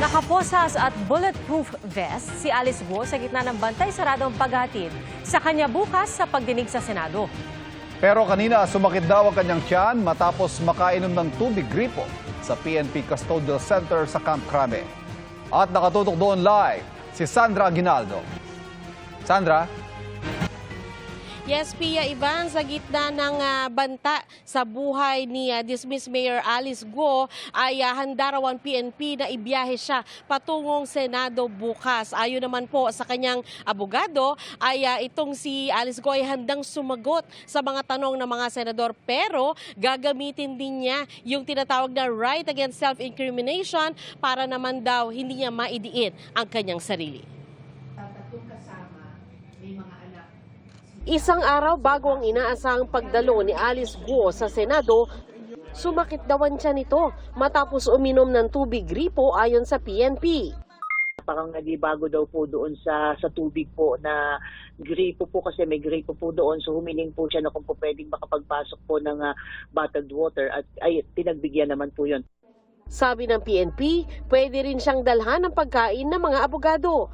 Nakaposas at bulletproof vest si Alice Guo sa gitna ng bantay saradong paghatid sa kanya bukas sa pagdinig sa Senado. Pero kanina sumakit daw ang kanyang tiyan matapos makainom ng tubig gripo sa PNP Custodial Center sa Camp Crame. At nakatutok doon live si Sandra Aguinaldo. Sandra? Yes, Pia Ivan, sa gitna ng banta sa buhay ni dismissed Mayor Alice Guo ay handa raw ang PNP na ibiyahe siya patungong Senado bukas. Ayon naman po sa kanyang abogado ay itong si Alice Guo ay handang sumagot sa mga tanong ng mga senador pero gagamitin din niya yung tinatawag na right against self-incrimination para naman daw hindi niya maidiin ang kanyang sarili. Isang araw bago ang inaasahang pagdalo ni Alice Guo sa Senado, sumakit daw ang tiyan nito matapos uminom ng tubig gripo ayon sa PNP. Parang nagibago daw po doon sa tubig po na gripo po kasi may gripo po doon. So humiling po siya na kung po pwedeng makapagpasok po ng bottled water at ay tinagbigyan naman po yun. Sabi ng PNP, pwede rin siyang dalhan ng pagkain ng mga abogado.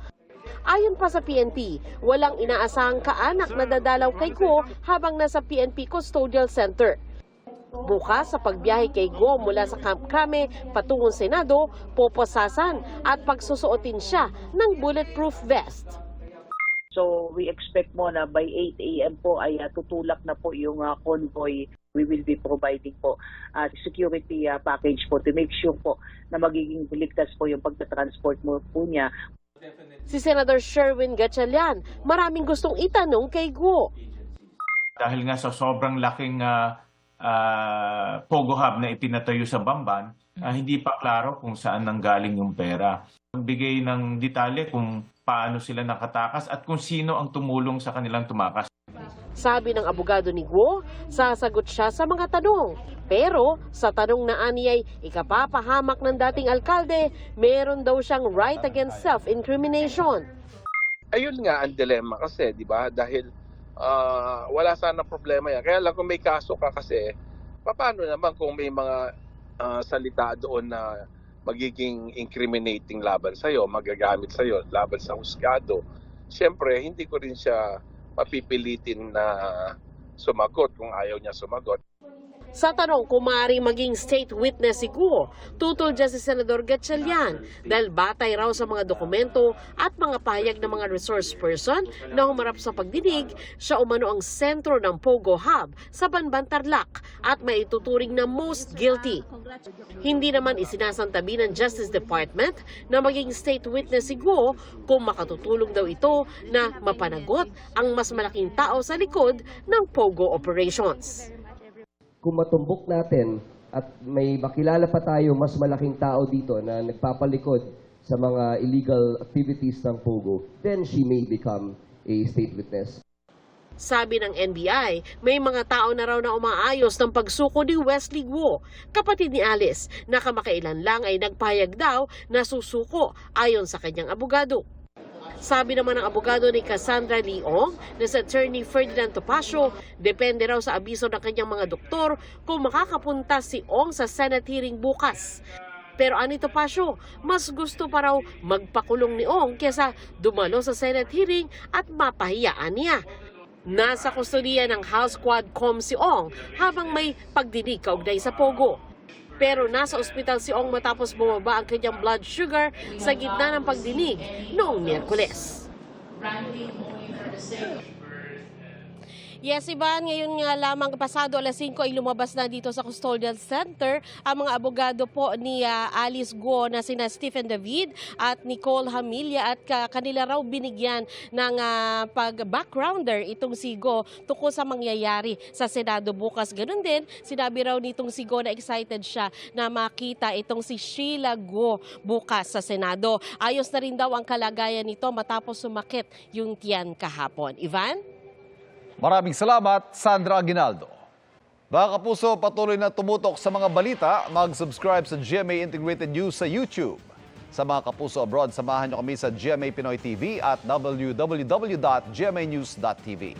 Ayon pa sa PNP, walang inaasahang kaanak na dadalaw kay Guo habang nasa PNP Custodial Center. Bukas sa pagbiyahe kay Guo mula sa Camp Crame patungong Senado, poposasan at pagsusuotin siya ng bulletproof vest. So we expect mo na by 8 a.m. po ay tutulak na po yung convoy. We will be providing po security package po to make sure po na magiging ligtas po yung pagta-transport mo po niya. Si Senator Sherwin Gatchalian, maraming gustong itanong kay Guo. Dahil nga sa sobrang laking Pogo Hub na ipinatayo sa Bamban, hindi pa klaro kung saan nanggaling yung pera. Magbigay ng detalye kung paano sila nakatakas at kung sino ang tumulong sa kanilang tumakas. Sabi ng abogado ni Guo, sasagot siya sa mga tanong. Pero sa tanong na ani ay ikapapahamak ng dating alkalde, meron daw siyang right against self-incrimination. Ayun nga ang dilemma kasi, di ba? Dahil wala sana problema yan. Kaya lang kung may kaso ka kasi, paano naman kung may mga salita doon na magiging incriminating laban sa'yo, magagamit sa'yo, laban sa husgado. Siyempre, hindi ko rin siya mapipilitin na sumagot kung ayaw niya sumagot. Sa tanong kung maaaring maging state witness si Guo, tutol dyan si Senador Gatchalian dahil batay raw sa mga dokumento at mga pahayag ng mga resource person na humarap sa pagdinig, siya umano ang sentro ng Pogo Hub sa Banban Tarlac at maituturing na most guilty. Hindi naman isinasantabi ng Justice Department na maging state witness si Guo kung makatutulong daw ito na mapanagot ang mas malaking tao sa likod ng Pogo operations. Kung matumbok natin at may makilala pa tayo mas malaking tao dito na nagpapalikod sa mga illegal activities ng Pogo, then she may become a state witness. Sabi ng NBI, may mga tao na raw na umaayos ng pagsuko ni Wesley Guo, kapatid ni Alice, na kamakailan lang ay nagpahayag daw na susuko ayon sa kanyang abogado. Sabi naman ng abogado ni Cassandra Leong na sa attorney Ferdinand Topacio, depende raw sa abiso ng kanyang mga doktor kung makakapunta si Ong sa Senate hearing bukas. Pero ani Topacio, mas gusto pa raw magpakulong ni Ong kesa dumalo sa Senate hearing at mapahiyaan niya. Nasa kustodiya ng House Quadcom si Ong habang may pagdinig kaugnay sa Pogo. Pero nasa ospital si Ong matapos bumaba ang kanyang blood sugar sa gitna ng pagdinig noong Miyerkules. Yes, Ivan, ngayon nga lamang pasado alas 5 ay lumabas na dito sa Custodial Center ang mga abogado po ni Alice Guo na sina Stephen David at Nicole Hamilla at kanila raw binigyan ng pag-backgrounder itong si Guo tungkol sa mangyayari sa Senado bukas. Ganun din, sinabi raw nitong si Guo na excited siya na makita itong si Sheila Guo bukas sa Senado. Ayos na rin daw ang kalagayan nito matapos sumakit yung tiyan kahapon. Ivan? Maraming salamat, Sandra Aguinaldo. Mga kapuso, patuloy na tumutok sa mga balita. Mag-subscribe sa GMA Integrated News sa YouTube. Sa mga kapuso abroad, samahan niyo kami sa GMA Pinoy TV at www.gmanews.tv.